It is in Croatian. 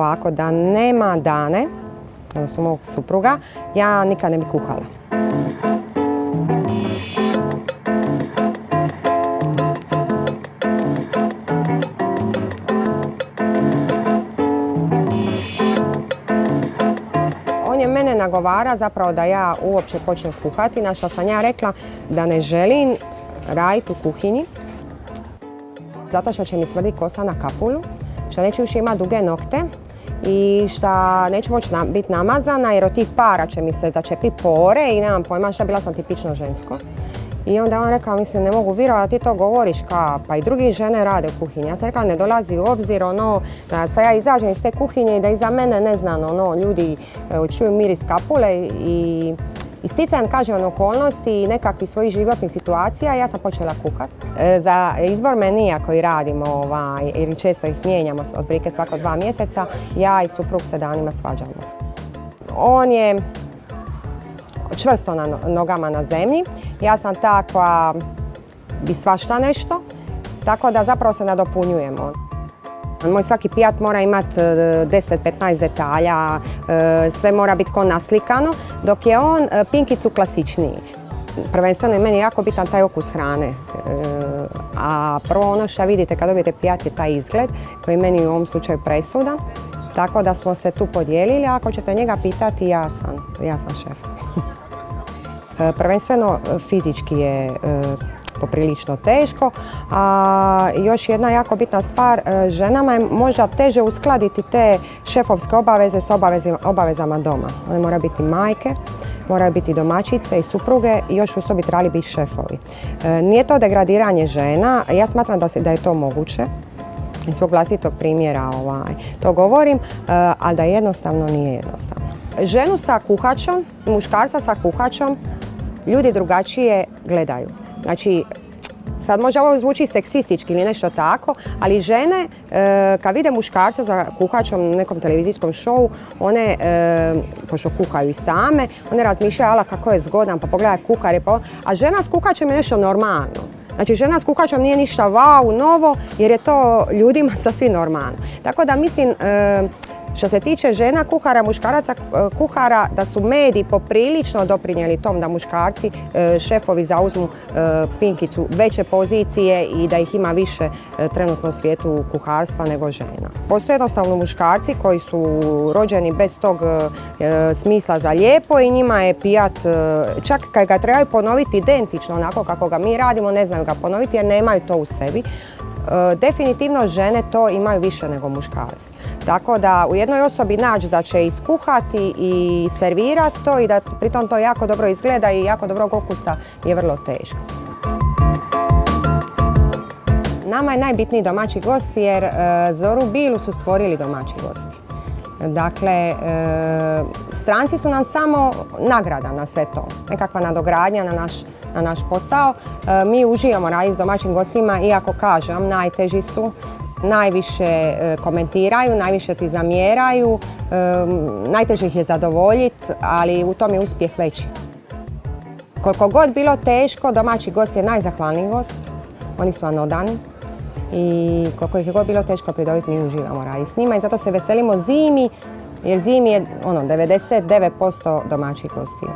ovako, da nema Dane, odnosno mog supruga, ja nikad ne bi kuhala. On je mene nagovara zapravo da ja uopće počnem kuhati, na što sam ja rekla da ne želim raditi u kuhinji, zato što će mi smrditi kosa na kapulu, što neću više imati duge nokte i što neću moći biti namazana jer od tih para će mi se začepiti pore i nemam pojma šta, bila sam tipično žensko. I onda on rekao, mislim, ne mogu vjerovati da ti to govoriš, pa i drugi žene rade u kuhinji. Ja sam rekla, ne dolazi u obzir da sad ja izađem iz te kuhinje i da iza mene, ne znam, ljudi čuju miris kapule i sticajem, kažem, okolnosti i nekakvih svojih životnih situacija, ja sam počela kuhat. Za izbor menija koji radimo, ili često ih mijenjamo otprilike svako 2 mjeseca, ja i suprug se danima svađamo. On je čvrsto na nogama na zemlji, ja sam ta koja bi svašta nešto, tako da zapravo se nadopunjujemo. Moj svaki pijat mora imati 10-15 detalja, sve mora biti ko naslikano, dok je on pinkicu klasičniji. Prvenstveno je meni jako bitan taj okus hrane, a prvo ono što vidite kad dobijete pijat je taj izgled koji je meni u ovom slučaju presudan. Tako da smo se tu podijelili, a ako ćete njega pitati, ja sam šef. Prvenstveno fizički je poprilično teško, a još jedna jako bitna stvar, ženama je možda teže uskladiti te šefovske obaveze s obavezama doma. One moraju biti majke, moraju biti domaćice i supruge i još uz to bi trebali biti šefovi. Nije to degradiranje žena, ja smatram da je to moguće. Iz svog vlastitog primjera to govorim, ali da jednostavno nije jednostavno. Ženu sa kuhačom i muškarca sa kuhačom ljudi drugačije gledaju. Znači, sad može ovo zvuči seksistički ili nešto tako, ali žene kad vide muškarca za kuhačom u nekom televizijskom šovu, one, pošto kuhaju i same, one razmišljaju, ala kako je zgodan, pa pogledaj kuhare, a žena s kuhačom je nešto normalno. Znači, žena s kuhačom nije ništa wow, novo, jer je to ljudima sasvim normalno. Tako da mislim, što se tiče žena kuhara, muškaraca kuhara, da su mediji poprilično doprinijeli tom da muškarci, šefovi zauzmu pinkicu veće pozicije i da ih ima više trenutno u svijetu kuharstva nego žena. Postoje jednostavno muškarci koji su rođeni bez tog smisla za lijepo i njima je pijat, čak kad ga trebaju ponoviti identično onako kako ga mi radimo, ne znaju ga ponoviti jer nemaju to u sebi. Definitivno žene to imaju više nego muškarci. Tako da u jednoj osobi naći da će iskuhati i servirati to i da pritom to jako dobro izgleda i jako dobrog okusa je vrlo teško. Nama je najbitniji domaći gost jer Zoru Bilu su stvorili domaći gosti. Dakle, stranci su nam samo nagrada na sve to, nekakva nadogradnja na naš posao. Mi uživamo raditi s domaćim gostima, iako kažem, najteži su, najviše komentiraju, najviše ti zamjeraju, najteže ih je zadovoljiti, ali u tom je uspjeh veći. Koliko god bilo teško, domaći gost je najzahvalniji gost, oni su vam odani. I koliko ih je god bilo teško pridobiti, mi uživamo raditi s njima i zato se veselimo zimi, jer zimi je 99% domaćih gostiju.